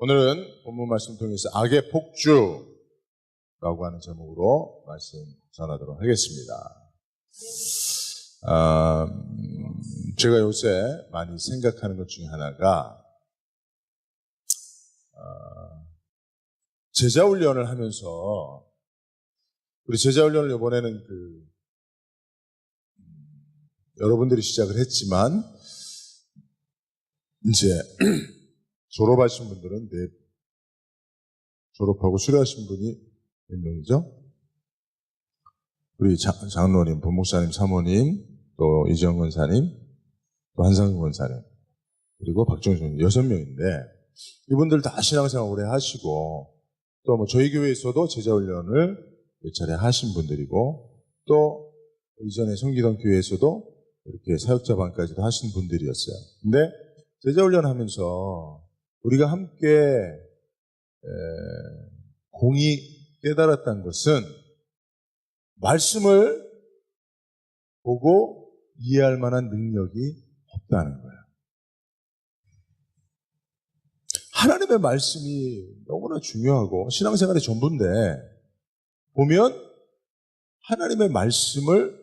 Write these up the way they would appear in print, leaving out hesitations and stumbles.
오늘은 본문 말씀 통해서 악의 폭주라고 하는 제목으로 말씀 전하도록 하겠습니다. 제가 요새 많이 생각하는 것 중에 하나가 제자훈련을 하면서 우리 제자훈련을 이번에는 여러분들이 시작을 했지만 이제 졸업하신 분들은 졸업하고 수료하신 분이 몇 명이죠? 우리 장로님, 본목사님, 사모님, 또 이지영 권사님, 또 한상근 권사님, 그리고 박정준 6명인데 이분들 다 신앙생활 오래 하시고 또 뭐 저희 교회에서도 제자훈련을 몇 차례 하신 분들이고 또 이전에 섬기던 교회에서도 이렇게 사역자반까지도 하신 분들이었어요. 근데 제자훈련 하면서 우리가 함께 공히 깨달았던 것은 말씀을 보고 이해할 만한 능력이 없다는 거예요. 하나님의 말씀이 너무나 중요하고 신앙생활의 전부인데 보면 하나님의 말씀을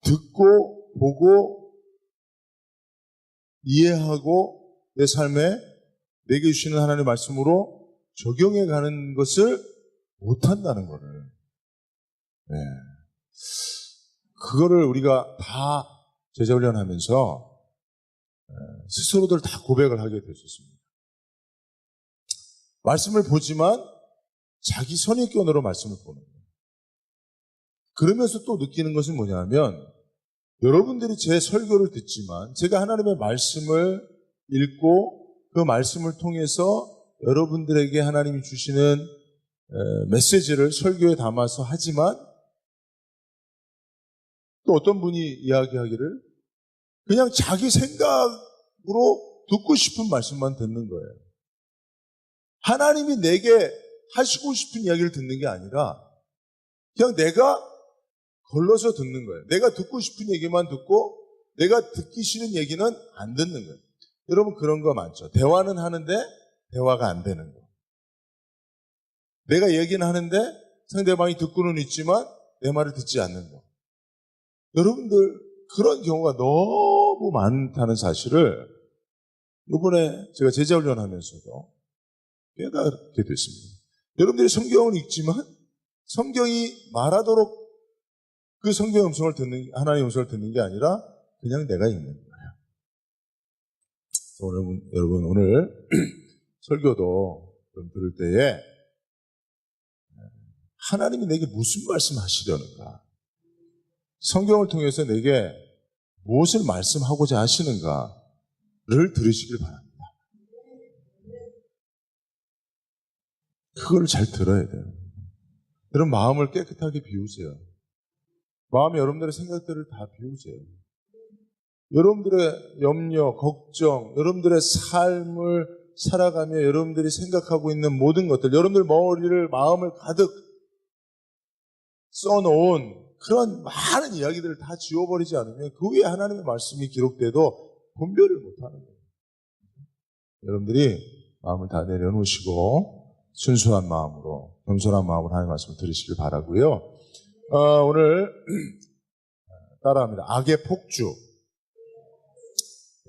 듣고 보고 이해하고 내 삶에 내게 주시는 하나님의 말씀으로 적용해 가는 것을 못한다는 거를. 그거를 우리가 다 제자훈련하면서 스스로들 다 고백을 하게 됐었습니다. 말씀을 보지만 자기 선입견으로 말씀을 보는 거예요. 그러면서 또 느끼는 것은 뭐냐면 여러분들이 제 설교를 듣지만 제가 하나님의 말씀을 읽고 그 말씀을 통해서 여러분들에게 하나님이 주시는 메시지를 설교에 담아서 하지만 또 어떤 분이 이야기하기를 그냥 자기 생각으로 듣고 싶은 말씀만 듣는 거예요. 하나님이 내게 하시고 싶은 이야기를 듣는 게 아니라 그냥 내가 걸러서 듣는 거예요. 내가 듣고 싶은 얘기만 듣고 내가 듣기 싫은 얘기는 안 듣는 거예요. 여러분 그런 거 많죠. 대화는 하는데 대화가 안 되는 거. 내가 얘기는 하는데 상대방이 듣고는 있지만 내 말을 듣지 않는 거. 여러분들 그런 경우가 너무 많다는 사실을 이번에 제가 제자훈련 하면서도 깨닫게 됐습니다. 여러분들이 성경을 읽지만 성경이 말하도록 그 성경의 음성을 하나님의 음성을 듣는 게 아니라 그냥 내가 읽는 거예요. 여러분 오늘 설교도 좀 들을 때에 하나님이 내게 무슨 말씀 하시려는가? 성경을 통해서 내게 무엇을 말씀하고자 하시는가를 들으시길 바랍니다. 그걸 잘 들어야 돼요. 여러분 마음을 깨끗하게 비우세요. 마음에 여러분들의 생각들을 다 비우세요. 여러분들의 염려, 걱정, 여러분들의 삶을 살아가며 여러분들이 생각하고 있는 모든 것들, 여러분들 마음을 가득 써놓은 그런 많은 이야기들을 다 지워버리지 않으면 그 위에 하나님의 말씀이 기록돼도 분별을 못하는 거예요. 여러분들이 마음을 다 내려놓으시고 순수한 마음으로, 겸손한 마음으로 하나님의 말씀을 들으시길 바라고요. 오늘 따라합니다. 악의 폭주.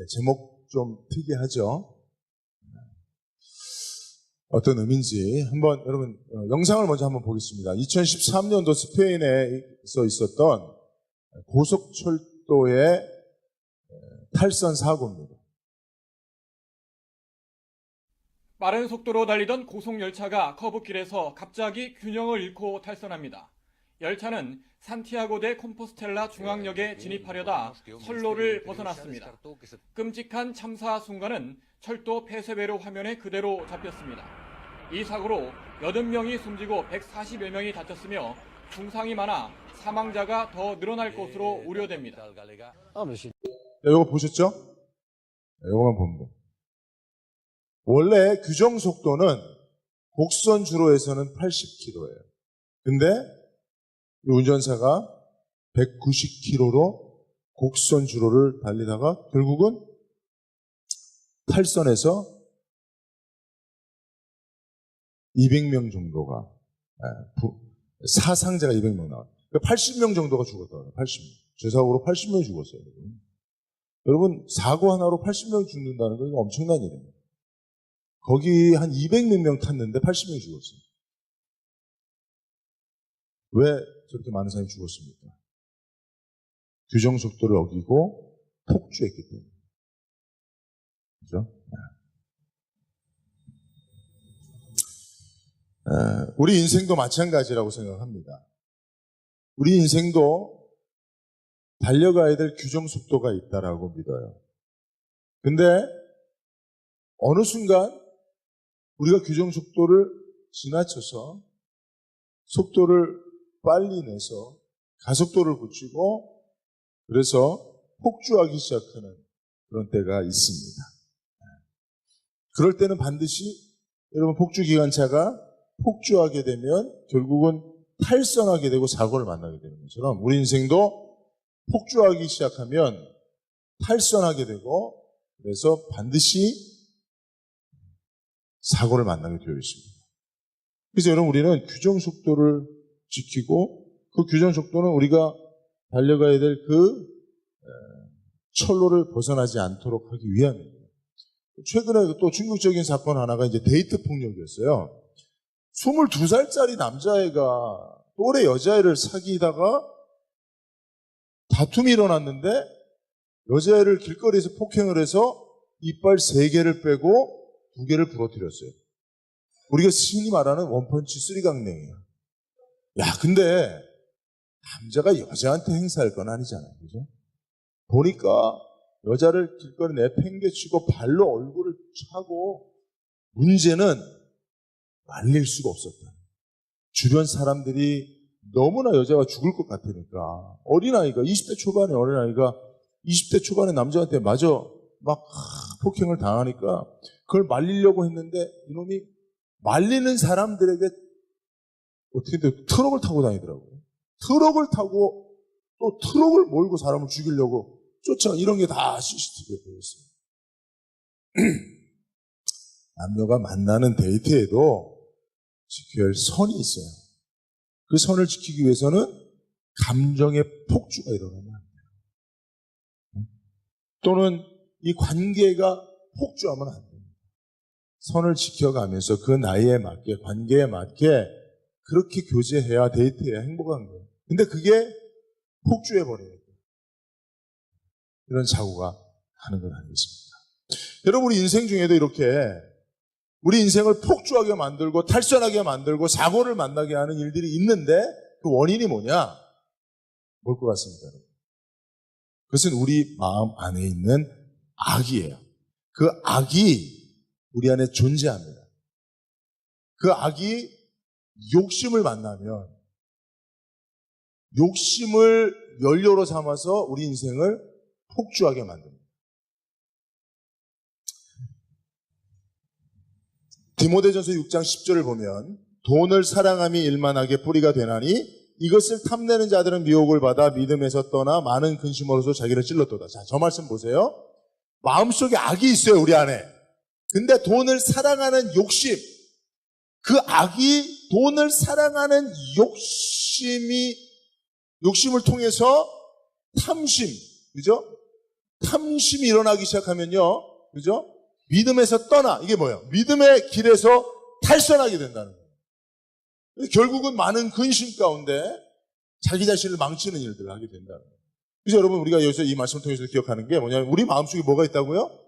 제목 좀 특이하죠? 어떤 의미인지 한번 여러분 영상을 먼저 한번 보겠습니다. 2013년도 스페인에서 있었던 고속철도의 탈선 사고입니다. 빠른 속도로 달리던 고속열차가 커브길에서 갑자기 균형을 잃고 탈선합니다. 열차는 산티아고 데 콤포스텔라 중앙역에 진입하려다 선로를 벗어났습니다. 끔찍한 참사 순간은 철도 폐쇄배로 화면에 그대로 잡혔습니다. 이 사고로 80명이 숨지고 140여 명이 다쳤으며 중상이 많아 사망자가 더 늘어날 것으로 우려됩니다. 이거 보셨죠? 이거만 보면 돼요. 원래 규정 속도는 곡선 주로에서는 80km예요. 근데 이 운전사가 190km로 곡선 주로를 달리다가 결국은 탈선해서 200명 정도가, 사상자가 200명 나와요. 그러니까 80명 정도가 죽었다고요. 80명. 제 사고로 80명이 죽었어요. 여러분, 사고 하나로 80명이 죽는다는 건 엄청난 일입니다. 거기 한 200몇 명 탔는데 80명이 죽었어요. 왜 저렇게 많은 사람이 죽었습니까? 규정 속도를 어기고 폭주했기 때문에. 그죠? 우리 인생도 마찬가지라고 생각합니다. 우리 인생도 달려가야 될 규정 속도가 있다라고 믿어요. 근데 어느 순간 우리가 규정 속도를 지나쳐서 속도를 빨리 내서 가속도를 붙이고 그래서 폭주하기 시작하는 그런 때가 있습니다. 그럴 때는 반드시 여러분 폭주기관차가 폭주하게 되면 결국은 탈선하게 되고 사고를 만나게 되는 것처럼 우리 인생도 폭주하기 시작하면 탈선하게 되고 그래서 반드시 사고를 만나게 되어 있습니다. 그래서 여러분 우리는 규정 속도를 지키고 그 규정 속도는 우리가 달려가야 될 그 철로를 벗어나지 않도록 하기 위함입니다. 최근에 또 충격적인 사건 하나가 이제 데이트 폭력이었어요. 22살짜리 남자애가 또래 여자애를 사귀다가 다툼이 일어났는데 여자애를 길거리에서 폭행을 해서 이빨 3개를 빼고 2개를 부러뜨렸어요. 우리가 흔히 말하는 원펀치 3강냉이에요. 야, 근데 남자가 여자한테 행사할 건 아니잖아요. 그죠? 보니까 여자를 길거리 내팽개치고 발로 얼굴을 차고 문제는 말릴 수가 없었다. 주변 사람들이 너무나 여자가 죽을 것 같으니까 어린아이가 20대 초반의 어린아이가 20대 초반의 남자한테 마저 막 폭행을 당하니까 그걸 말리려고 했는데 이놈이 말리는 사람들에게 어떻게 트럭을 타고 다니더라고요. 트럭을 타고 또 트럭을 몰고 사람을 죽이려고 쫓아 이런 게 다 CCTV에 보였어요. 남녀가 만나는 데이트에도 지켜야 할 선이 있어요. 그 선을 지키기 위해서는 감정의 폭주가 일어나면 안 돼요. 또는 이 관계가 폭주하면 안 됩니다. 선을 지켜가면서 그 나이에 맞게 관계에 맞게 그렇게 교제해야 데이트해야 행복한 거예요. 근데 그게 폭주해버리니까 이런 사고가 하는 건 아니겠습니까? 여러분 우리 인생 중에도 이렇게 우리 인생을 폭주하게 만들고 탈선하게 만들고 사고를 만나게 하는 일들이 있는데 그 원인이 뭐냐? 뭘 것 같습니까? 그것은 우리 마음 안에 있는 악이에요. 그 악이 우리 안에 존재합니다. 그 악이 욕심을 만나면 욕심을 연료로 삼아서 우리 인생을 폭주하게 만듭니다. 디모데전서 6장 10절을 보면 돈을 사랑함이 일만하게 뿌리가 되나니 이것을 탐내는 자들은 미혹을 받아 믿음에서 떠나 많은 근심으로서 자기를 찔렀도다. 자, 저 말씀 보세요. 마음속에 악이 있어요, 우리 안에. 근데 돈을 사랑하는 욕심, 그 악이 돈을 사랑하는 욕심을 통해서 탐심, 그죠? 탐심이 일어나기 시작하면요, 그죠? 믿음에서 떠나, 이게 뭐예요? 믿음의 길에서 탈선하게 된다는 거예요. 결국은 많은 근심 가운데 자기 자신을 망치는 일들을 하게 된다는 거예요. 그래서 여러분 우리가 여기서 이 말씀을 통해서 기억하는 게 뭐냐면 우리 마음속에 뭐가 있다고요?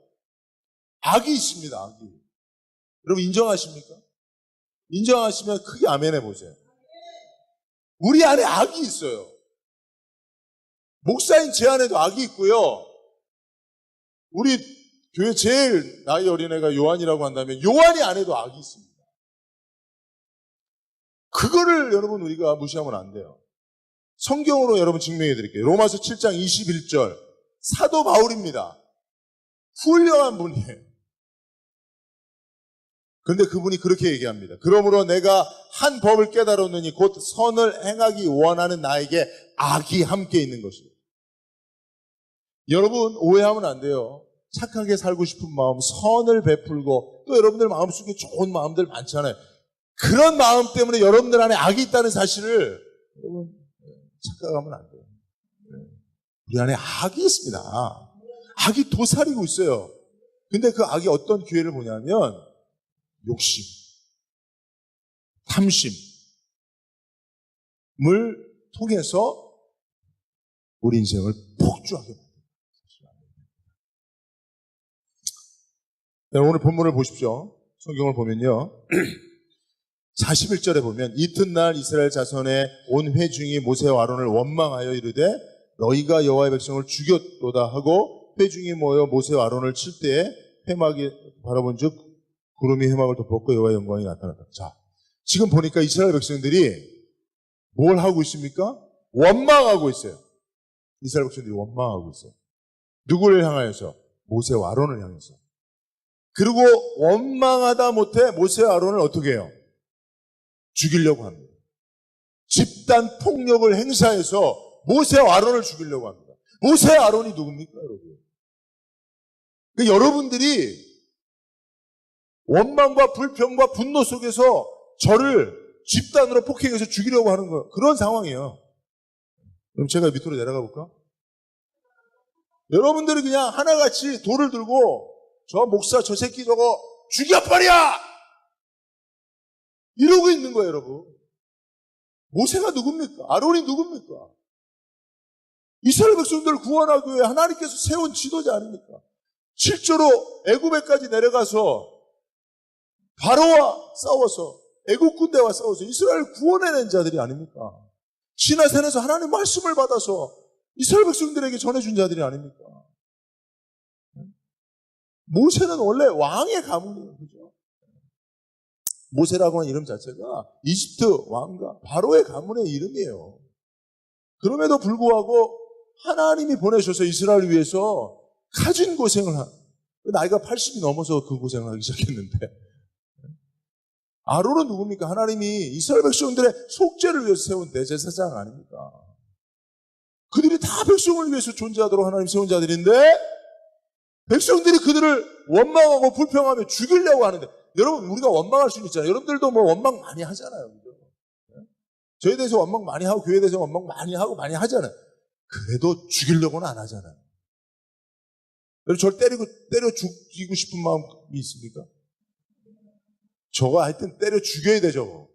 악이 있습니다. 악이. 여러분 인정하십니까? 인정하시면 크게 아멘 해보세요. 우리 안에 악이 있어요. 목사인 제 안에도 악이 있고요. 우리 교회 제일 나이 어린애가 요한이라고 한다면 요한이 안에도 악이 있습니다. 그거를 여러분 우리가 무시하면 안 돼요. 성경으로 여러분 증명해 드릴게요. 로마서 7장 21절 사도 바울입니다. 훌륭한 분이에요. 그런데 그분이 그렇게 얘기합니다. 그러므로 내가 한 법을 깨달았느니 곧 선을 행하기 원하는 나에게 악이 함께 있는 것이에요. 여러분 오해하면 안 돼요. 착하게 살고 싶은 마음, 선을 베풀고 또 여러분들 마음속에 좋은 마음들 많잖아요. 그런 마음 때문에 여러분들 안에 악이 있다는 사실을 여러분 착각하면 안 돼요. 우리 안에 악이 있습니다. 악이 도사리고 있어요. 근데 그 악이 어떤 기회를 보냐면 욕심, 탐심을 통해서 우리 인생을 폭주하게 만듭니다. 오늘 본문을 보십시오. 성경을 보면요. 41절에 보면 이튿날 이스라엘 자손의 온 회중이 모세와 아론을 원망하여 이르되 너희가 여호와의 백성을 죽였도다 하고 회중이 모여 모세와 아론을 칠 때에 회막이 바라본즉 구름이 회막을 덮었고 여호와의 영광이 나타났다. 자, 지금 보니까 이스라엘 백성들이 뭘 하고 있습니까? 원망하고 있어요. 이스라엘 백성들이 원망하고 있어요. 누구를 향하여서? 모세와 아론을 향해서. 그리고 원망하다 못해 모세와 아론을 어떻게 해요? 죽이려고 합니다. 집단 폭력을 행사해서 모세와 아론을 죽이려고 합니다. 모세와 아론이 누굽니까, 여러분? 그러니까 여러분들이 원망과 불평과 분노 속에서 저를 집단으로 폭행해서 죽이려고 하는 거 그런 상황이에요. 그럼 제가 밑으로 내려가 볼까? 여러분들이 그냥 하나같이 돌을 들고 저 목사 저 새끼 저거 죽여버려! 이러고 있는 거예요, 여러분. 모세가 누굽니까? 아론이 누굽니까? 이스라엘 백성들을 구원하기 위해 하나님께서 세운 지도자 아닙니까? 실제로 애굽에까지 내려가서 바로와 싸워서 애굽 군대와 싸워서 이스라엘을 구원해낸 자들이 아닙니까? 시내산에서 하나님 말씀을 받아서 이스라엘 백성들에게 전해준 자들이 아닙니까? 모세는 원래 왕의 가문이에요. 그죠? 모세라고 하는 이름 자체가 이집트 왕과 바로의 가문의 이름이에요. 그럼에도 불구하고 하나님이 보내셔서 이스라엘을 위해서 가진 고생을 나이가 80이 넘어서 그 고생을 하기 시작했는데 아론은 누굽니까? 하나님이 이스라엘 백성들의 속죄를 위해서 세운 대제사장 아닙니까? 그들이 다 백성을 위해서 존재하도록 하나님 세운 자들인데 백성들이 그들을 원망하고 불평하며 죽이려고 하는데 여러분 우리가 원망할 수는 있잖아요. 여러분들도 뭐 원망 많이 하잖아요. 그죠? 저에 대해서 원망 많이 하고 교회에 대해서 원망 많이 하고 많이 하잖아요. 그래도 죽이려고는 안 하잖아요. 여러분 저를 때려 죽이고 싶은 마음이 있습니까? 저거 하여튼 때려 죽여야 되죠.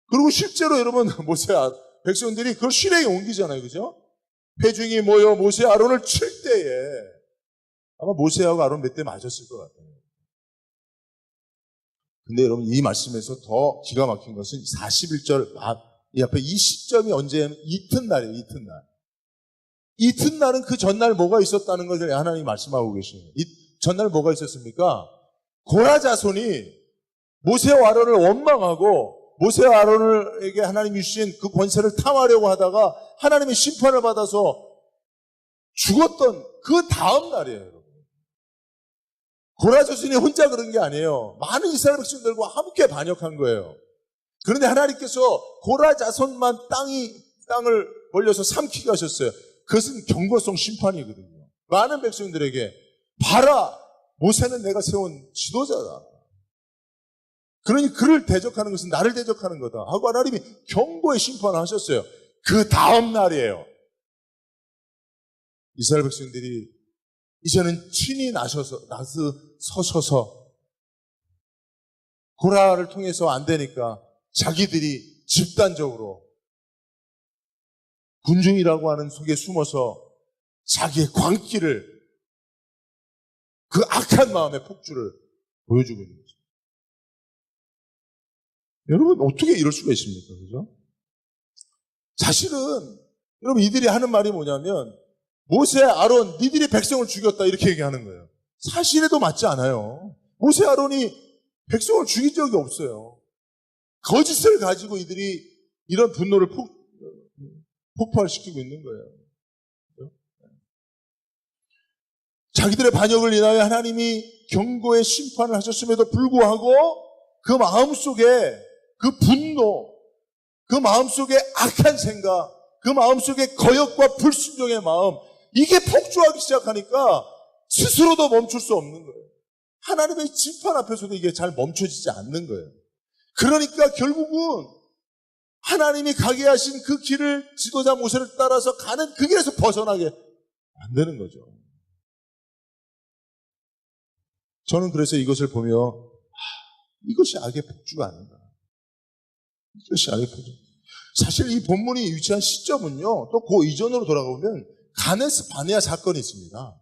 그리고 실제로 여러분 모세 백성들이 그걸 실행에 옮기잖아요. 그죠? 회중이 모여 모세 아론을 칠 때에 아마 모세하고 아론 몇 대 맞았을 것 같아요. 근데 여러분 이 말씀에서 더 기가 막힌 것은 41절 이 앞에 이 시점이 언제냐면 이튿날이에요. 이튿날. 이튿날은 그 전날 뭐가 있었다는 것을 하나님이 말씀하고 계시네요. 이 전날 뭐가 있었습니까? 고라 자손이 모세와 아론을 원망하고 모세와 아론에게 하나님이 주신 그 권세를 탐하려고 하다가 하나님의 심판을 받아서 죽었던 그 다음 날이에요. 여러분. 고라 자손이 혼자 그런 게 아니에요. 많은 이스라엘 백성들과 함께 반역한 거예요. 그런데 하나님께서 고라 자손만 땅을 벌려서 삼키게 하셨어요. 그것은 경고성 심판이거든요. 많은 백성들에게 봐라, 모세는 내가 세운 지도자다. 그러니 그를 대적하는 것은 나를 대적하는 거다 하고 하나님이 경고의 심판을 하셨어요. 그 다음 날이에요. 이스라엘 백성들이 이제는 친히 나서서 고라를 통해서 안 되니까 자기들이 집단적으로 군중이라고 하는 속에 숨어서 자기의 광기를 그 악한 마음의 폭주를 보여주고 있는 거죠. 여러분 어떻게 이럴 수가 있습니까? 그죠? 사실은 여러분 이들이 하는 말이 뭐냐면 모세, 아론, 니들이 백성을 죽였다 이렇게 얘기하는 거예요. 사실에도 맞지 않아요. 모세, 아론이 백성을 죽인 적이 없어요. 거짓을 가지고 이들이 이런 분노를 폭발시키고 있는 거예요. 그렇죠? 자기들의 반역을 인하여 하나님이 경고의 심판을 하셨음에도 불구하고 그 마음속에 그 분노, 그 마음속에 악한 생각, 그 마음속에 거역과 불순종의 마음, 이게 폭주하기 시작하니까 스스로도 멈출 수 없는 거예요. 하나님의 심판 앞에서도 이게 잘 멈춰지지 않는 거예요. 그러니까 결국은 하나님이 가게 하신 그 길을 지도자 모세를 따라서 가는 그 길에서 벗어나게 만드는 거죠. 저는 그래서 이것을 보며 이것이 악의 폭주가 아닌가. 이것이 악의 폭주. 사실 이 본문이 위치한 시점은요, 또 그 이전으로 돌아가보면 가데스 바네아 사건이 있습니다.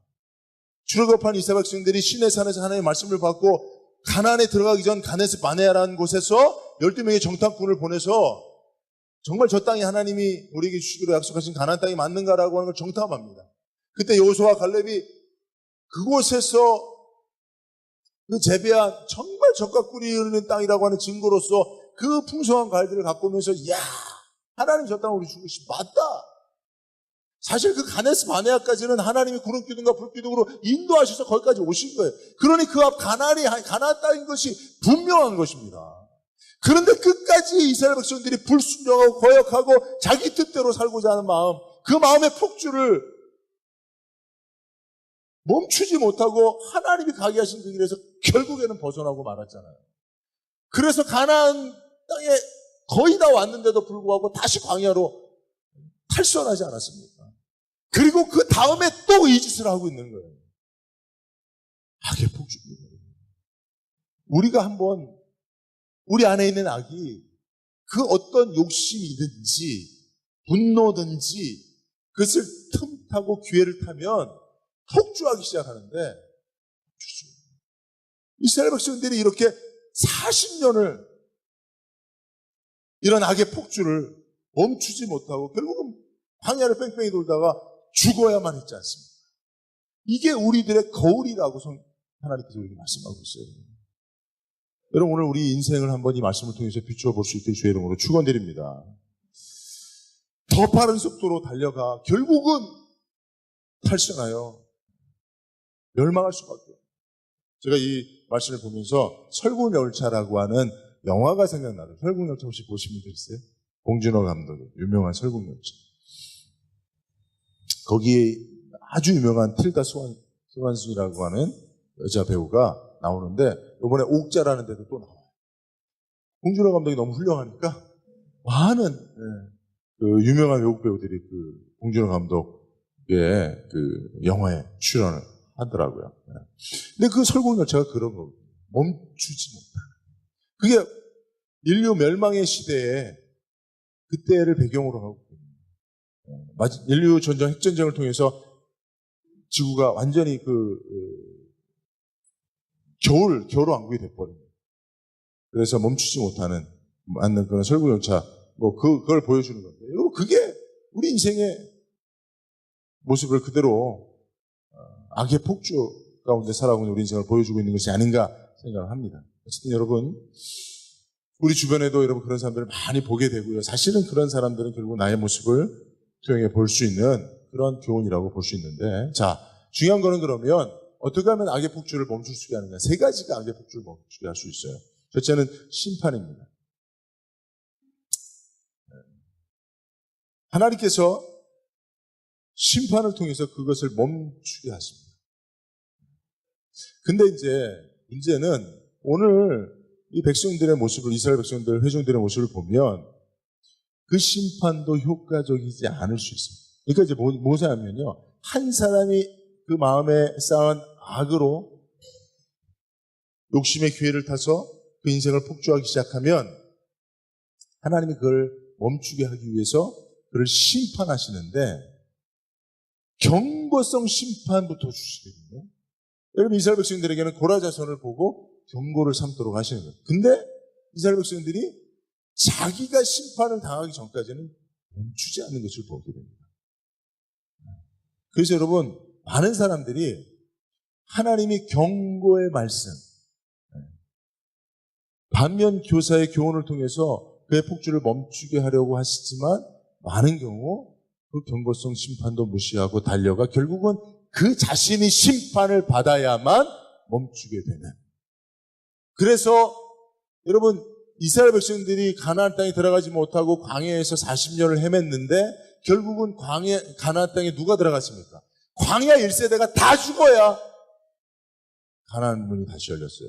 출애굽한 이스라엘 백성들이 시내산에서 하나님의 말씀을 받고 가나안에 들어가기 전 가데스 바네아라는 곳에서 12명의 정탐꾼을 보내서 정말 저 땅이 하나님이 우리에게 주시기로 약속하신 가나안 땅이 맞는가라고 하는 걸 정탐합니다. 그때 여호수아와 갈렙이 그곳에서 그 재배한 정말 젖과 꿀이 흐르는 땅이라고 하는 증거로서 그 풍성한 과일들을 갖고 오면서 이야, 하나님 저 땅을 우리 주신 것이 맞다. 사실 그 가데스 바네아까지는 하나님이 구름 기둥과 불 기둥으로 인도하셔서 거기까지 오신 거예요. 그러니 그 앞 가나안 땅인 것이 분명한 것입니다. 그런데 끝까지 이스라엘 백성들이 불순종하고 거역하고 자기 뜻대로 살고자 하는 마음, 그 마음의 폭주를 멈추지 못하고 하나님이 가게 하신 그 길에서 결국에는 벗어나고 말았잖아요. 그래서 가나안 땅에 거의 다 왔는데도 불구하고 다시 광야로 탈선하지 않았습니까? 그리고 그 다음에 또 이 짓을 하고 있는 거예요. 악의 폭주입니다. 우리가 한번 우리 안에 있는 악이 그 어떤 욕심이든지 분노든지 그것을 틈타고 기회를 타면 폭주하기 시작하는데 이스라엘 백성들이 이렇게 40년을 이런 악의 폭주를 멈추지 못하고 결국은 광야를 뺑뺑이 돌다가 죽어야만 했지 않습니까? 이게 우리들의 거울이라고 하나님께서 우리에게 말씀하고 있어요. 여러분 오늘 우리 인생을 한번 이 말씀을 통해서 비추어 볼 수 있길 주의 이름으로 축원드립니다. 더 빠른 속도로 달려가 결국은 탈선하여 멸망할 수밖에 없어요. 제가 이 말씀을 보면서 설국열차라고 하는 영화가 생각나요. 설국열차 혹시 보신 분들 있어요? 봉준호 감독의 유명한 설국열차. 거기에 아주 유명한 틸다 스완슨이라고 하는 여자 배우가 나오는데 이번에 옥자라는 데도 또 나와요. 봉준호 감독이 너무 훌륭하니까 많은 그 유명한 외국 배우들이 그 봉준호 감독의 그 영화에 출연을 하더라고요. 근데 그 설국열차가 그런 거거든요. 멈추지 못하는. 그게 인류 멸망의 시대에 그때를 배경으로 하고 있거든요. 인류 전쟁, 핵전쟁을 통해서 지구가 완전히 겨울왕국이 돼버립니다. 그래서 멈추지 못하는 그런 설국열차, 그걸 보여주는 건데, 여러분, 그게 우리 인생의 모습을 그대로 악의 폭주 가운데 살아가고 있는 우리 인생을 보여주고 있는 것이 아닌가 생각을 합니다. 어쨌든 여러분, 우리 주변에도 여러분 그런 사람들을 많이 보게 되고요. 사실은 그런 사람들은 결국 나의 모습을 투영해 볼 수 있는 그런 교훈이라고 볼 수 있는데, 자, 중요한 거는 그러면 어떻게 하면 악의 폭주를 멈출 수 있게 하느냐. 세 가지가 악의 폭주를 멈추게 할 수 있어요. 첫째는 심판입니다. 하나님께서 심판을 통해서 그것을 멈추게 하십니다. 근데 이제 문제는 오늘 이 백성들의 모습을, 이스라엘 백성들, 회중들의 모습을 보면 그 심판도 효과적이지 않을 수 있습니다. 그러니까 이제 뭐지 하면요. 한 사람이 그 마음에 쌓은 악으로 욕심의 기회를 타서 그 인생을 폭주하기 시작하면 하나님이 그걸 멈추게 하기 위해서 그를 심판하시는데 경고성 심판부터 주시거든요. 여러분 이스라엘 백성들에게는 고라자손을 보고 경고를 삼도록 하시는 거예요. 근데 이스라엘 백성들이 자기가 심판을 당하기 전까지는 멈추지 않는 것을 보게 됩니다. 그래서 여러분 많은 사람들이 하나님이 경고의 말씀, 반면 교사의 교훈을 통해서 그의 폭주를 멈추게 하려고 하시지만 많은 경우 그 경고성 심판도 무시하고 달려가 결국은 그 자신이 심판을 받아야만 멈추게 되는. 그래서 여러분 이스라엘 백성들이 가나안 땅에 들어가지 못하고 광야에서 40년을 헤맸는데 결국은 가나안 땅에 누가 들어갔습니까? 광야 1세대가 다 죽어야 가나안 문이 다시 열렸어요.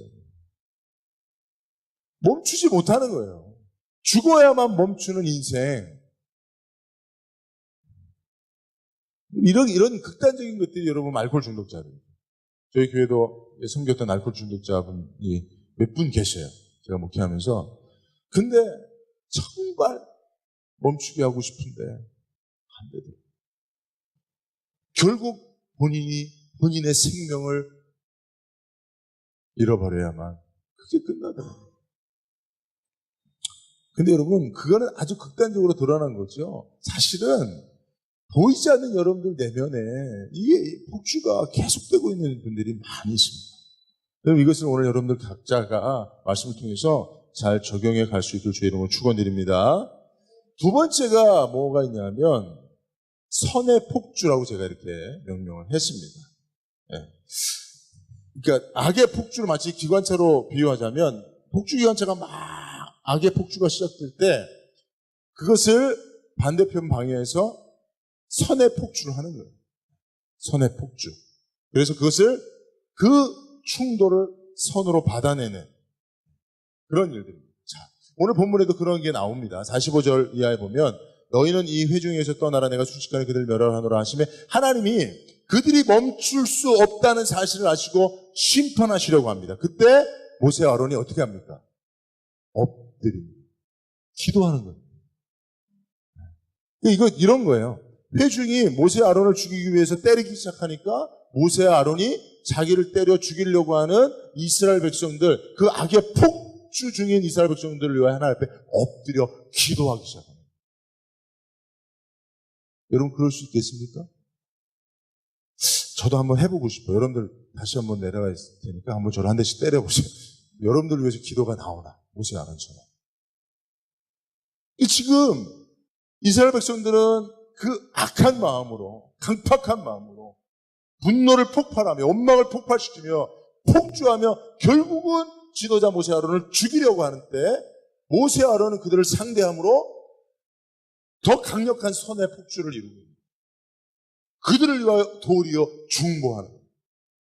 멈추지 못하는 거예요. 죽어야만 멈추는 인생. 이런 극단적인 것들이 여러분 알코올 중독자들. 저희 교회도 섬겼던 알코올 중독자분이 몇 분 계셔요. 제가 목회하면서. 근데 정말 멈추게 하고 싶은데 안 되더라고요. 결국 본인의 생명을 잃어버려야만 그게 끝나더라고요. 근데 여러분, 그거는 아주 극단적으로 드러난 거죠. 사실은 보이지 않는 여러분들 내면에 이게 폭주가 계속되고 있는 분들이 많이 있습니다. 그럼 이것을 오늘 여러분들 각자가 말씀을 통해서 잘 적용해 갈 수 있도록 주의 이름으로 축원드립니다. 두 번째가 뭐가 있냐면 선의 폭주라고 제가 이렇게 명명을 했습니다. 네. 그러니까 악의 폭주를 마치 기관차로 비유하자면 폭주 기관차가 막 악의 폭주가 시작될 때 그것을 반대편 방향에서 선의 폭주를 하는 거예요. 선의 폭주. 그래서 그것을 그 충돌을 선으로 받아내는 그런 일들입니다. 자, 오늘 본문에도 그런 게 나옵니다. 45절 이하에 보면 너희는 이 회중에서 떠나라 내가 순식간에 그들을 멸하노라 하시매 하나님이 그들이 멈출 수 없다는 사실을 아시고 심판하시려고 합니다. 그때 모세와 아론이 어떻게 합니까? 엎드립니다. 기도하는 거예요. 이런 거예요. 회중이 모세와 아론을 죽이기 위해서 때리기 시작하니까 모세와 아론이 자기를 때려 죽이려고 하는 이스라엘 백성들, 그 악의 폭주 중인 이스라엘 백성들을 위하여 하나님 앞에 엎드려 기도하기 시작합니다. 여러분 그럴 수 있겠습니까? 저도 한번 해보고 싶어요. 여러분들 다시 한번 내려가 있을 테니까 한번 저를 한 대씩 때려보세요. 여러분들을 위해서 기도가 나오나 모세와 아론처럼. 지금 이스라엘 백성들은 그 악한 마음으로, 강팍한 마음으로 분노를 폭발하며 원망을 폭발시키며 폭주하며 결국은 지도자 모세 아론을 죽이려고 하는데 모세 아론은 그들을 상대함으로 더 강력한 선의 폭주를 이루고 있습니다. 그들을 위하여 도리어 중보하는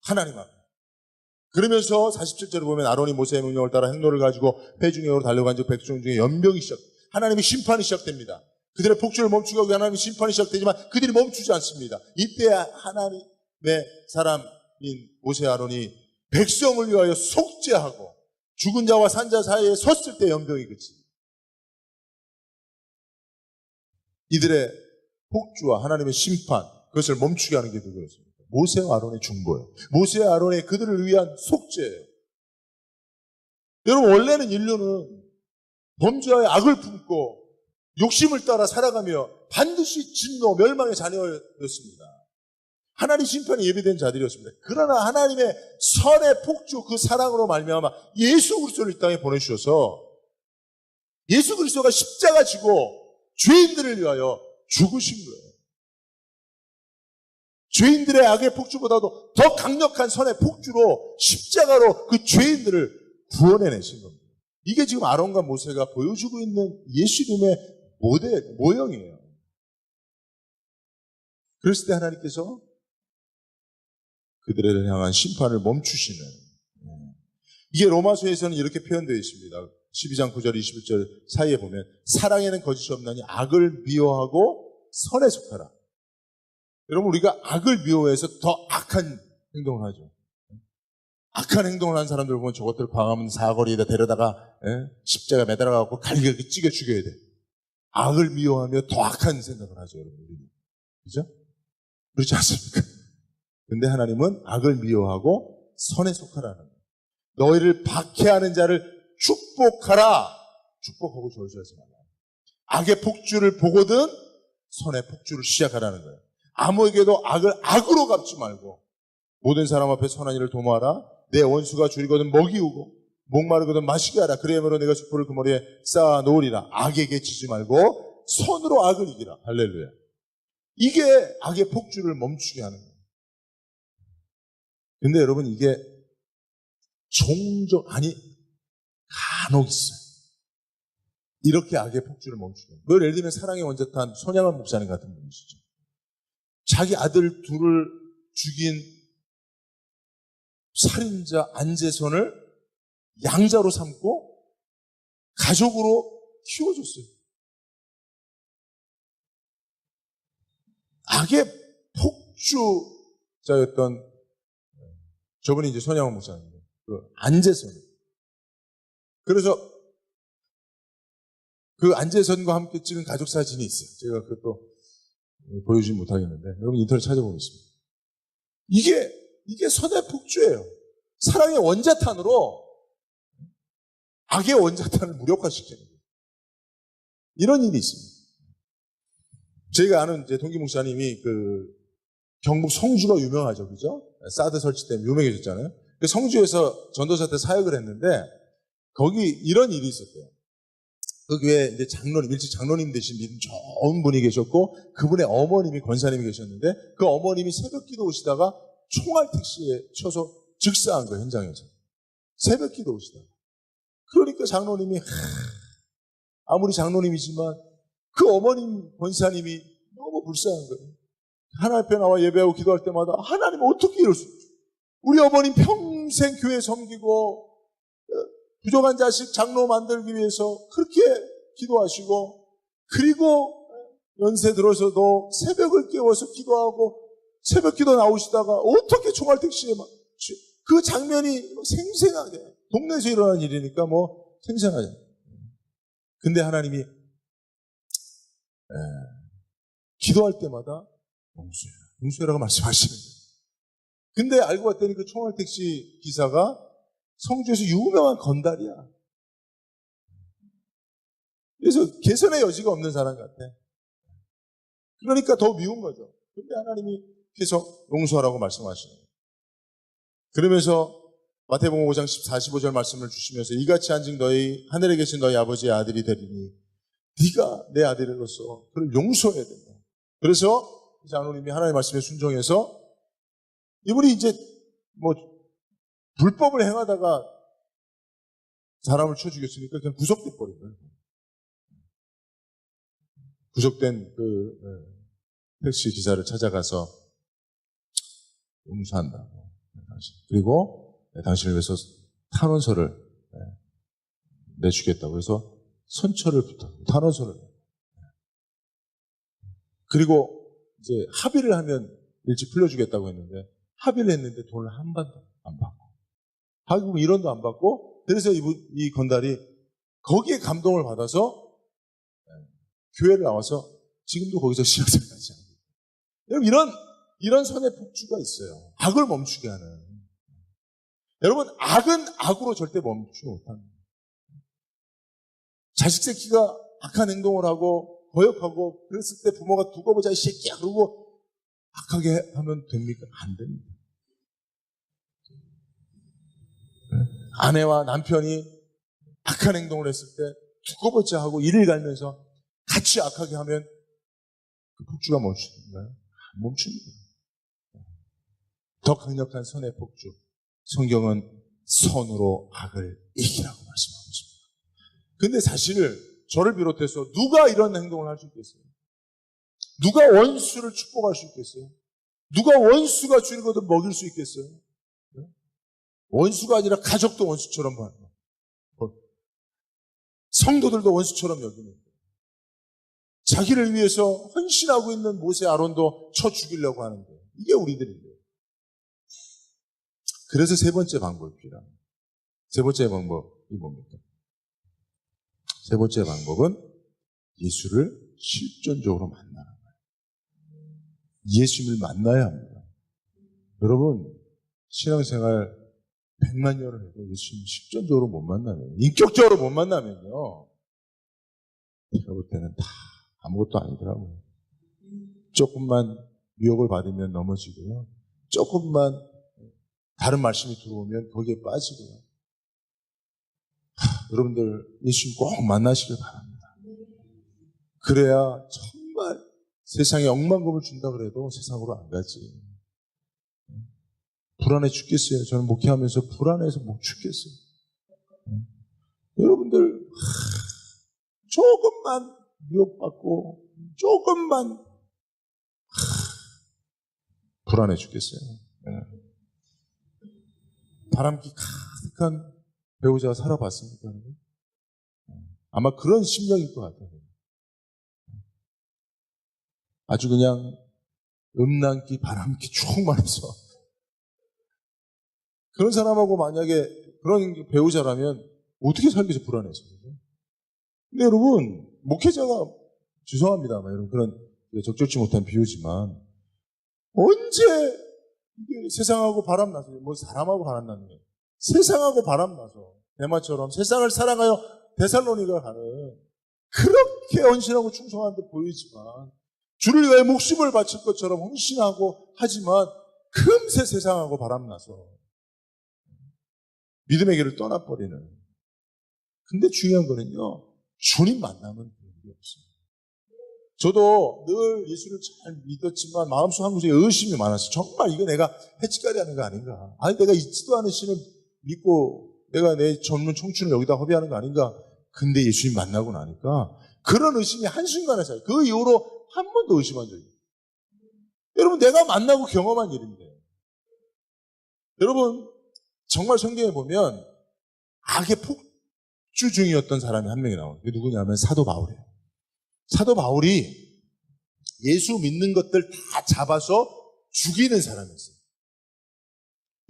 하나님 앞에. 그러면서 47절에 보면 아론이 모세의 명령을 따라 행로를 가지고 회중에로 달려간 즉 백성 중에 연병이 하나님의 심판이 시작됩니다. 그들의 폭주를 멈추기 위해 하나님의 심판이 시작되지만 그들이 멈추지 않습니다. 이때 하나님의 사람인 모세 아론이 백성을 위하여 속죄하고 죽은 자와 산 자 사이에 섰을 때 연병이 그칩니다. 이들의 폭주와 하나님의 심판, 그것을 멈추게 하는 게 누구였습니까? 모세와 아론의 중보예요. 모세와 아론의 그들을 위한 속죄예요. 여러분 원래는 인류는 범죄와의 악을 품고 욕심을 따라 살아가며 반드시 진노, 멸망의 자녀였습니다. 하나님 심판이 예비된 자들이었습니다. 그러나 하나님의 선의 폭주, 그 사랑으로 말미암아 예수 그리스도를 이 땅에 보내주셔서 예수 그리스도가 십자가 지고 죄인들을 위하여 죽으신 거예요. 죄인들의 악의 폭주보다도 더 강력한 선의 폭주로 십자가로 그 죄인들을 구원해내신 겁니다. 이게 지금 아론과 모세가 보여주고 있는 예수님의 모형이에요. 그랬을 때 하나님께서 그들을 향한 심판을 멈추시는, 이게 로마서에서는 이렇게 표현되어 있습니다. 12장 9절 21절 사이에 보면 사랑에는 거짓이 없나니 악을 미워하고 선에 속하라. 여러분 우리가 악을 미워해서 더 악한 행동을 하죠. 악한 행동을 하는 사람들 보면 저것들 광화문 사거리에다 데려다가 십자가 매달아갖고 갈기갈기 찌개 죽여야 돼. 악을 미워하며 더 악한 생각을 하죠, 여러분. 그죠? 그렇지 않습니까? 근데 하나님은 악을 미워하고 선에 속하라는 거예요. 너희를 박해하는 자를 축복하라. 축복하고 저주하지 말라. 악의 폭주를 보거든 선의 폭주를 시작하라는 거예요. 아무에게도 악을 악으로 갚지 말고 모든 사람 앞에 선한 일을 도모하라. 내 원수가 줄이거든 먹이우고 목마르거든 마시게 하라. 그래야말로 내가 숯불을 그 머리에 쌓아 놓으리라. 악에게 지지 말고 선으로 악을 이기라. 할렐루야. 이게 악의 폭주를 멈추게 하는 거예요. 근데 여러분 이게 종종 간혹 있어요. 이렇게 악의 폭주를 멈추게 해요. 예를 들면 사랑의 원자탄 손양원 목사님 같은 분이시죠. 자기 아들 둘을 죽인 살인자 안재선을 양자로 삼고 가족으로 키워줬어요. 악의 폭주자였던 저분이 이제 손양원 목사님이에요. 그 안재선. 그래서 그 안재선과 함께 찍은 가족 사진이 있어요. 제가 그것도 보여주지 못하겠는데 여러분 인터넷 찾아보겠습니다. 이게 선의 폭주예요. 사랑의 원자탄으로 악의 원자탄을 무력화시키는 거예요. 이런 일이 있습니다. 제가 아는 이제 동기 목사님이 그 경북 성주가 유명하죠, 그죠? 사드 설치 때문에 유명해졌잖아요. 그 성주에서 전도사 때 사역을 했는데 거기 이런 일이 있었대요. 그 교회 이제 장로님, 일찍 장로님 되신 좋은 분이 계셨고 그분의 어머님이 권사님이 계셨는데 그 어머님이 새벽 기도 오시다가 총알 택시에 쳐서 즉사한 거예요, 현장에서. 새벽 기도 오시다가. 그러니까 장로님이 아무리 장로님이지만 그 어머님 권사님이 너무 불쌍한 거예요. 하나님 앞에 나와 예배하고 기도할 때마다 하나님 어떻게 이럴 수 있죠? 우리 어머님 평생 교회 섬기고 부족한 자식 장로 만들기 위해서 그렇게 기도하시고 그리고 연세 들어서도 새벽을 깨워서 기도하고 새벽 기도 나오시다가 어떻게 총알택시에 막 그 장면이 생생하게 동네에서 일어난 일이니까 뭐 생생하죠. 근데 하나님이 기도할 때마다 용서해라고 말씀하시는 거예요. 근데 알고 봤더니 그 총알택시 기사가 성주에서 유명한 건달이야. 그래서 개선의 여지가 없는 사람 같아. 그러니까 더 미운 거죠. 근데 하나님이 계속 용서하라고 말씀하시는 거예요. 그러면서 마태복음 5장 45절 말씀을 주시면서 이같이 한즉 너희 하늘에 계신 너희 아버지의 아들이 되리니 네가 내 아들로서 그를 용서해야 된다. 그래서 장로님이 하나님의 말씀에 순종해서 이분이 이제 뭐 불법을 행하다가 사람을 쳐 죽였으니까 그냥 구속돼 버린 거예요. 구속된 그 택시 기사를 찾아가서 용서한다고. 그리고 당신을 위해서 탄원서를 내주겠다고 해서 선처를 부탁, 탄원서를. 그리고 이제 합의를 하면 일찍 풀려주겠다고 했는데 합의를 했는데 돈을 한 번도 안 받고 하기금 1원도 안 받고 그래서 이 건달이 거기에 감동을 받아서 교회를 나와서 지금도 거기서 신앙생활하지 않아요. 여러분 이런 선의 폭주가 있어요. 악을 멈추게 하는. 여러분 악은 악으로 절대 멈추지 못합니다. 자식 새끼가 악한 행동을 하고 거역하고 그랬을 때 부모가 두고 보자 이 새끼야 그러고 악하게 하면 됩니까? 안 됩니다. 아내와 남편이 악한 행동을 했을 때 두고 보자 하고 이를 갈면서 같이 악하게 하면 그 폭주가 멈추는가요? 안 멈춥니다. 더 강력한 선의 폭주. 성경은 선으로 악을 이기라고 말씀하고 있습니다. 근데 사실 저를 비롯해서 누가 이런 행동을 할 수 있겠어요? 누가 원수를 축복할 수 있겠어요? 누가 원수가 주는 것을 먹일 수 있겠어요? 원수가 아니라 가족도 원수처럼 봐요. 성도들도 원수처럼 여기는 거예요. 자기를 위해서 헌신하고 있는 모세 아론도 쳐 죽이려고 하는 거예요. 이게 우리들인데요. 그래서 세 번째 방법이 필요합니다. 세 번째 방법이 뭡니까? 세 번째 방법은 예수를 실존적으로 만나는 거예요. 예수님을 만나야 합니다. 여러분, 신앙생활 100만 년을 해도 예수님 실존적으로 못 만나면, 인격적으로 못 만나면요. 제가 볼 때는 다 아무것도 아니더라고요. 조금만 유혹을 받으면 넘어지고요. 조금만 다른 말씀이 들어오면 거기에 빠지고요. 여러분들 예수님 꼭 만나시길 바랍니다. 그래야 정말 세상에 억만금을 준다 그래도 세상으로 안 가지. 불안해 죽겠어요. 저는 목회하면서 불안해서 못 죽겠어요. 여러분들 조금만 미혹받고 조금만 불안해 죽겠어요. 바람기 가득한 배우자가 살아봤습니까? 아마 그런 심정일 것 같아요. 아주 그냥 음란기, 바람기 쭉 많아서 그런 사람하고 만약에 그런 배우자라면 어떻게 살기 위해서 불안해서. 근데 여러분, 목회자가 죄송합니다만 여러분 그런 적절치 못한 비유지만 언제 이게 세상하고 바람나서 뭐 사람하고 바람나는 거예요. 세상하고 바람나서 대마처럼 세상을 사랑하여 데살로니가 가는 그렇게 헌신하고 충성한 듯 보이지만 주를 위하여 목숨을 바칠 것처럼 헌신하고 하지만 금세 세상하고 바람나서 믿음의 길을 떠나버리는. 근데 중요한 거는요, 주님 만나면 그런 일이 없어요. 저도 늘 예수를 잘 믿었지만 마음속 한 곳에 의심이 많았어요. 정말 이거 내가 해치까리 하는 거 아닌가? 아니 내가 있지도 않은 신을 믿고 내가 내 젊은 청춘을 여기다 허비하는 거 아닌가? 근데 예수님 만나고 나니까 그런 의심이 한순간에 사요. 그 이후로 한 번도 의심한 적이 없어요. 여러분 내가 만나고 경험한 일인데 여러분 정말 성경에 보면 악의 폭주 중이었던 사람이 한 명이 나와요. 그게 누구냐면 사도 바울이에요. 사도 바울이 예수 믿는 것들 다 잡아서 죽이는 사람이었어요.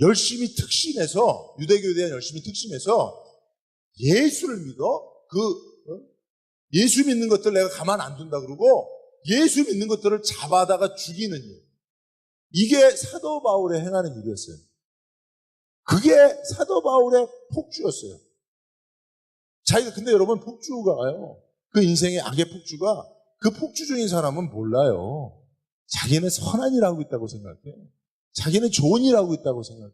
열심히 특심해서 유대교에 대한 열심히 특심해서 예수를 믿어 예수 믿는 것들 내가 가만 안 둔다 그러고 예수 믿는 것들을 잡아다가 죽이는 일. 이게 사도 바울의 행하는 일이었어요. 그게 사도 바울의 폭주였어요. 자기가 근데 여러분 폭주가요. 그 인생의 악의 폭주가 그 폭주 중인 사람은 몰라요. 자기는 선한 일 하고 있다고 생각해. 자기는 좋은 일 하고 있다고 생각해.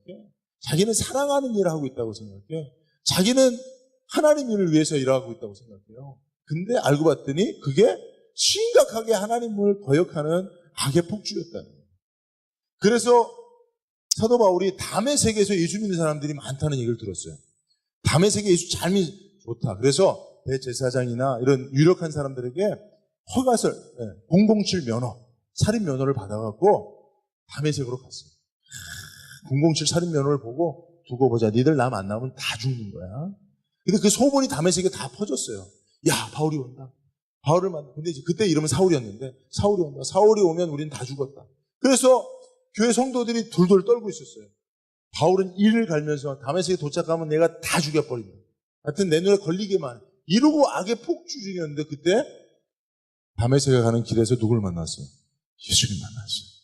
자기는 사랑하는 일 하고 있다고 생각해. 자기는 하나님 일을 위해서 일하고 있다고 생각해요. 근데 알고 봤더니 그게 심각하게 하나님을 거역하는 악의 폭주였다는 거예요. 그래서 사도 바울이 다메섹에서 예수 믿는 사람들이 많다는 얘기를 들었어요. 다메섹에 예수 잘 좋다. 그래서 대제사장이나 이런 유력한 사람들에게 허가설, 007 면허, 살인 면허를 받아갖고 다메섹으로 갔어요. 007 살인 면허를 보고 두고 보자. 니들 나 만나면 다 죽는 거야. 근데 그 소문이 다메섹에 다 퍼졌어요. 야, 바울이 온다. 바울을 만나. 근데 이제 그때 이름은 사울이었는데 사울이 온다. 사울이 오면 우린 다 죽었다. 그래서 교회 성도들이 둘둘 떨고 있었어요. 바울은 이를 갈면서 다메섹에 도착하면 내가 다 죽여버린다. 하여튼 내 눈에 걸리게만. 이러고 악의 폭주 중이었는데 그때 다메섹에 가는 길에서 누굴 만났어요? 예수님 만났어요.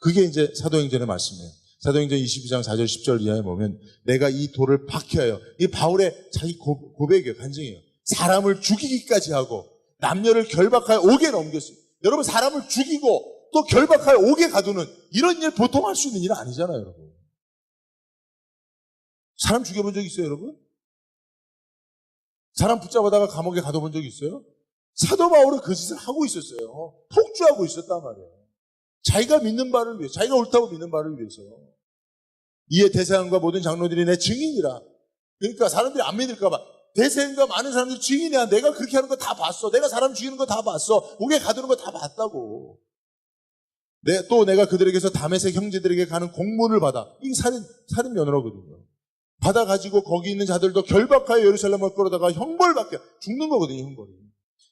그게 이제 사도행전의 말씀이에요. 사도행전 22장 4절 10절 이하에 보면 내가 이 돌을 박해하여, 이 바울의 자기 고백이에요. 간증이에요. 사람을 죽이기까지 하고 남녀를 결박하여 옥에 넘겼어요. 여러분 사람을 죽이고 또 결박하여 옥에 가두는 이런 일 보통 할 수 있는 일은 아니잖아요. 여러분. 사람 죽여본 적 있어요 여러분? 사람 붙잡아다가 감옥에 가둬본 적 있어요? 사도 바울은 그 짓을 하고 있었어요. 폭주하고 있었단 말이에요. 자기가 믿는 바를 위해서, 자기가 옳다고 믿는 바를 위해서. 이에 대사관과 모든 장로들이 내 증인이라. 그러니까 사람들이 안 믿을까 봐. 대사관과 많은 사람들이 증인이야. 내가 그렇게 하는 거 다 봤어. 내가 사람 죽이는 거 다 봤어. 옥에 가두는 거 다 봤다고. 또 내가 그들에게서 다메섹 형제들에게 가는 공문을 받아. 이게 살인 면허거든요. 받아가지고 거기 있는 자들도 결박하여 예루살렘을 끌어다가 형벌받게 죽는 거거든요. 형벌이.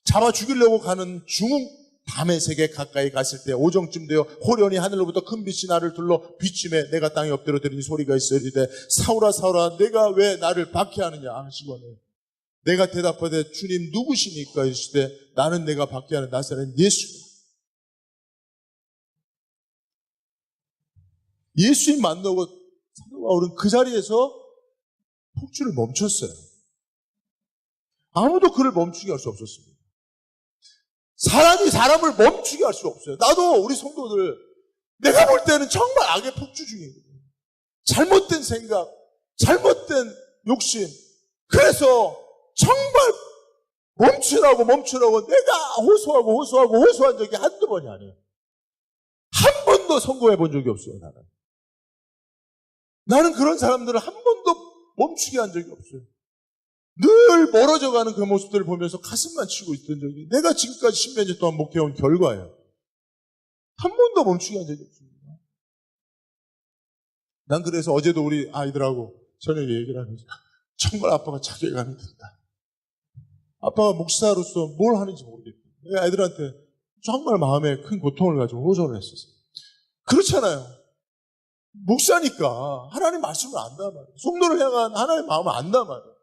잡아 죽이려고 가는 중 다메섹에 가까이 갔을 때 오정쯤 되어 호련히 하늘로부터 큰 빛이 나를 둘러 비침에 내가 땅에 엎드려 들으니 소리가 있으리되 사울아 사울아 내가 왜 나를 박해하느냐 하시거늘 내가 대답하되 주님 누구시니까 이르시되 나는 내가 박해하는 나사렛 예수다. 예수님 만나고 사도 바울은 그 자리에서 폭주를 멈췄어요. 아무도 그를 멈추게 할 수 없었습니다. 사람이 사람을 멈추게 할 수 없어요. 나도 우리 성도들 내가 볼 때는 정말 악의 폭주 중이거든요. 잘못된 생각, 잘못된 욕심. 그래서 정말 멈추라고 내가 호소한 적이 한두 번이 아니에요. 한 번도 성공해 본 적이 없어요. 나는 그런 사람들을 한 번도 멈추게 한 적이 없어요. 늘 멀어져가는 그 모습들을 보면서 가슴만 치고 있던 적이 내가 지금까지 10몇 년 동안 목회해온 결과예요. 한 번도 멈추게 한 적이 없습니다. 난 그래서 어제도 우리 아이들하고 저녁에 얘기를 하면서 정말 아빠가 자괴감이 든다. 아빠가 목사로서 뭘 하는지 모르겠고 내가 애들한테 정말 마음에 큰 고통을 가지고 호소를 했었어요. 그렇잖아요. 목사니까 하나님 말씀을 안단 말이에요. 성도를 향한 하나님의 마음을 안단 말이에요.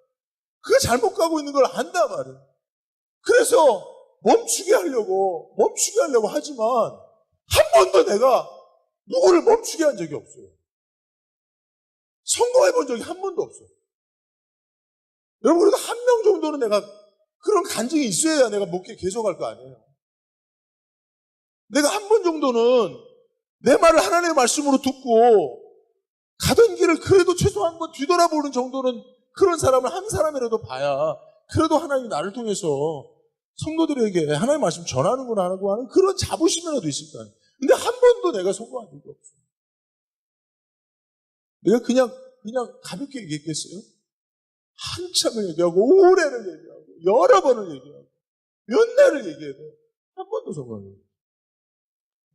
그가 잘못 가고 있는 걸 안단 말이에요. 그래서 멈추게 하려고 하지만 한 번도 내가 누구를 멈추게 한 적이 없어요. 선거해 본 적이 한 번도 없어요. 여러분, 그래도 한 명 정도는 내가 그런 간증이 있어야 내가 목회 계속할 거 아니에요. 내가 한 번 정도는 내 말을 하나님의 말씀으로 듣고 가던 길을 그래도 최소한 한 번 뒤돌아보는 정도는 그런 사람을 한 사람이라도 봐야 그래도 하나님이 나를 통해서 성도들에게 하나님의 말씀 전하는구나 하고 하는 그런 자부심이라도 있을 거 아니에요. 근데 한 번도 내가 성공한 적이 없어요. 내가 그냥 가볍게 얘기했겠어요? 한참을 얘기하고 오래를 얘기하고 여러 번을 얘기하고 몇 날을 얘기해도 한 번도 성공한 적이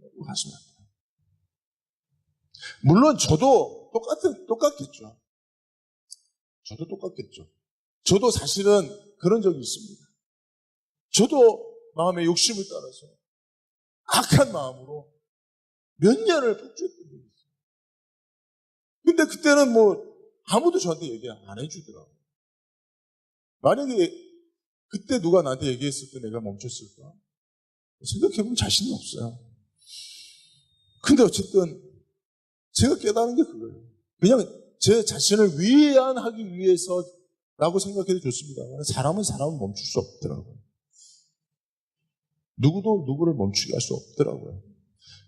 없어요. 하시면 안 돼요. 물론 저도 똑같겠죠. 저도 똑같겠죠. 저도 사실은 그런 적이 있습니다. 저도 마음의 욕심을 따라서 악한 마음으로 몇 년을 폭주했던 적이 있어요. 근데 그때는 아무도 저한테 얘기 안 해주더라고요. 만약에 그때 누가 나한테 얘기했을 때 내가 멈췄을까? 생각해보면 자신이 없어요. 근데 어쨌든 제가 깨달은 게 그거예요. 그냥 제 자신을 위안하기 위해서라고 생각해도 좋습니다. 사람은 멈출 수 없더라고요. 누구도 누구를 멈추게 할 수 없더라고요.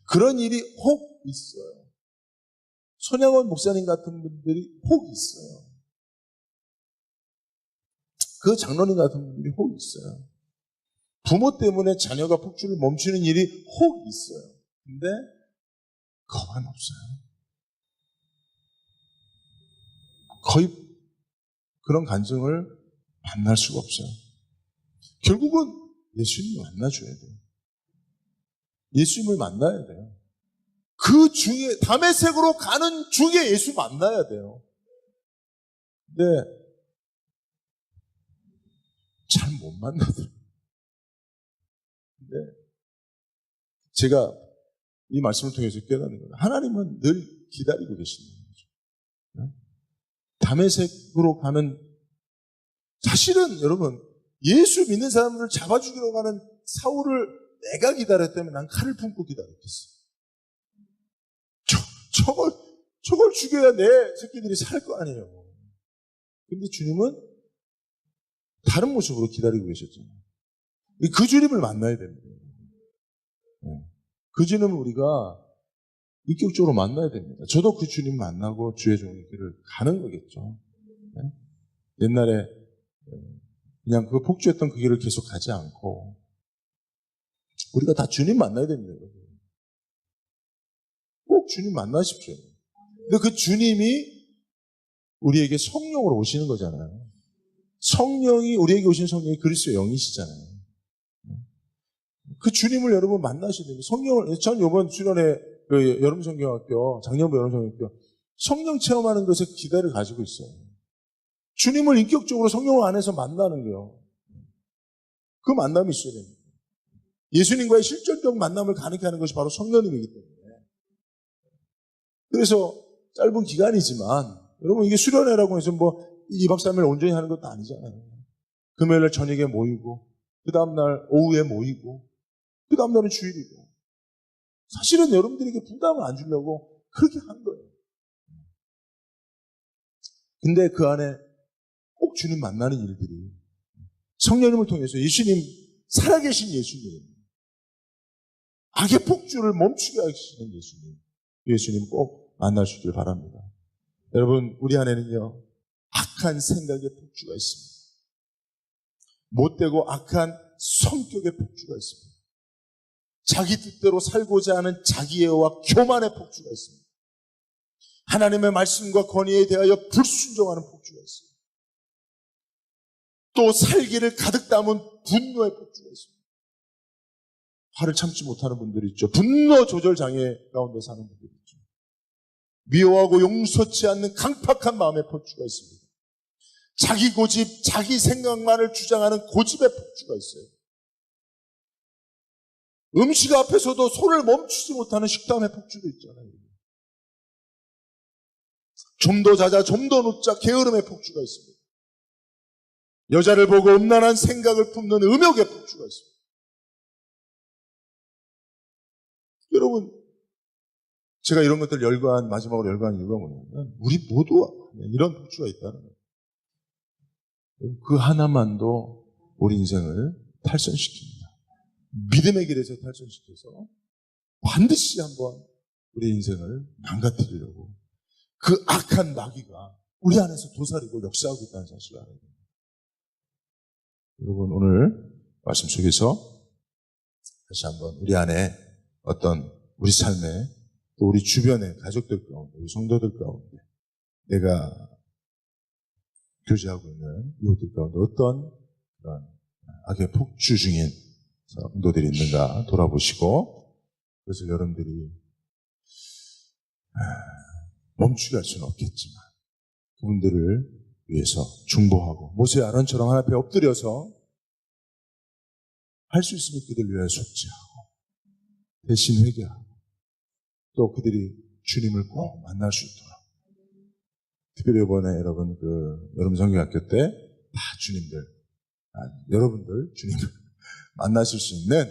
그런 일이 혹 있어요. 손양원 목사님 같은 분들이 혹 있어요. 그 장로님 같은 분들이 혹 있어요. 부모 때문에 자녀가 폭주를 멈추는 일이 혹 있어요. 근데 그만 없어요. 거의 그런 간증을 만날 수가 없어요. 결국은 예수님을 만나줘야 돼요. 예수님을 만나야 돼요. 그 중에 다메섹으로 가는 중에 예수 만나야 돼요. 근데 잘 못 만나더라고요. 근데 제가 이 말씀을 통해서 깨닫는 거예요. 하나님은 늘 기다리고 계신다는 거죠. 다메섹으로 가는, 사실은 여러분 예수 믿는 사람들을 잡아 죽이려고 하는 사울을 내가 기다렸다면 난 칼을 품고 기다렸겠어. 저걸 죽여야 내 새끼들이 살 거 아니에요. 근데 주님은 다른 모습으로 기다리고 계셨잖아요. 그 주님을 만나야 됩니다. 그 주님을 우리가 인격적으로 만나야 됩니다. 저도 그 주님 만나고 주의 종의 길을 가는 거겠죠. 옛날에 그냥 그 폭주했던 그 길을 계속 가지 않고 우리가 다 주님 만나야 됩니다. 꼭 주님 만나십시오. 근데 그 주님이 우리에게 성령으로 오시는 거잖아요. 성령이, 우리에게 오신 성령이 그리스도의 영이시잖아요. 그 주님을 여러분 만나셔야 됩니다. 성령을, 전 이번 수련회 여름성경학교, 작년부 여름성경학교 성령 체험하는 것에 기대를 가지고 있어요. 주님을 인격적으로 성령 안에서 만나는 거요. 그 만남이 있어야 됩니다. 예수님과의 실질적 만남을 가능케 하는 것이 바로 성령님이기 때문에. 그래서 짧은 기간이지만 여러분 이게 수련회라고 해서 2박 3일 온전히 하는 것도 아니잖아요. 금요일날 저녁에 모이고 그 다음날 오후에 모이고 그 다음날은 주일이고 사실은 여러분들에게 부담을 안 주려고 그렇게 한 거예요. 근데 그 안에 꼭 주님 만나는 일들이 성령님을 통해서 예수님, 살아계신 예수님, 악의 폭주를 멈추게 하시는 예수님 꼭 만나시길 바랍니다. 여러분, 우리 안에는요 악한 생각의 폭주가 있습니다. 못되고 악한 성격의 폭주가 있습니다. 자기 뜻대로 살고자 하는 자기애와 교만의 폭주가 있습니다. 하나님의 말씀과 권위에 대하여 불순종하는 폭주가 있습니다. 또 살기를 가득 담은 분노의 폭주가 있습니다. 화를 참지 못하는 분들이 있죠. 분노 조절 장애 가운데 사는 분들이 있죠. 미워하고 용서치 않는 강팍한 마음의 폭주가 있습니다. 자기 고집, 자기 생각만을 주장하는 고집의 폭주가 있어요. 음식 앞에서도 손을 멈추지 못하는 식탐의 폭주도 있잖아요. 좀 더 자자, 좀 더 눕자, 게으름의 폭주가 있습니다. 여자를 보고 음란한 생각을 품는 음욕의 폭주가 있습니다. 여러분, 제가 이런 것들 마지막으로 열거한 이유가 뭐냐면, 우리 모두 이런 폭주가 있다는 거예요. 그 하나만도 우리 인생을 탈선시킵니다. 믿음의 길에서 탈선시켜서 반드시 한번 우리 인생을 망가뜨리려고 그 악한 마귀가 우리 안에서 도사리고 역사하고 있다는 사실을 알아야 됩니다. 여러분, 오늘 말씀 속에서 다시 한번 우리 안에 어떤 우리 삶에 또 우리 주변의 가족들 가운데, 우리 성도들 가운데 내가 교제하고 있는 이웃들 가운데 어떤 그런 악의 폭주 중인 성도들이 있는가 돌아보시고, 그래서 여러분들이 멈추게 할 수는 없겠지만 그분들을 위해서 중보하고 모세 아론처럼 하나님 앞에 엎드려서 할 수 있으면 그들을 위하여 속죄하고 대신 회개하고 또 그들이 주님을 꼭 만날 수 있도록, 특별히 이번에 여러분 여러분 성경학교 때 다 여러분들 주님을 만나실 수 있는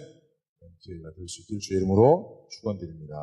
기회가 될 수 있길 주의 이름으로 축원드립니다.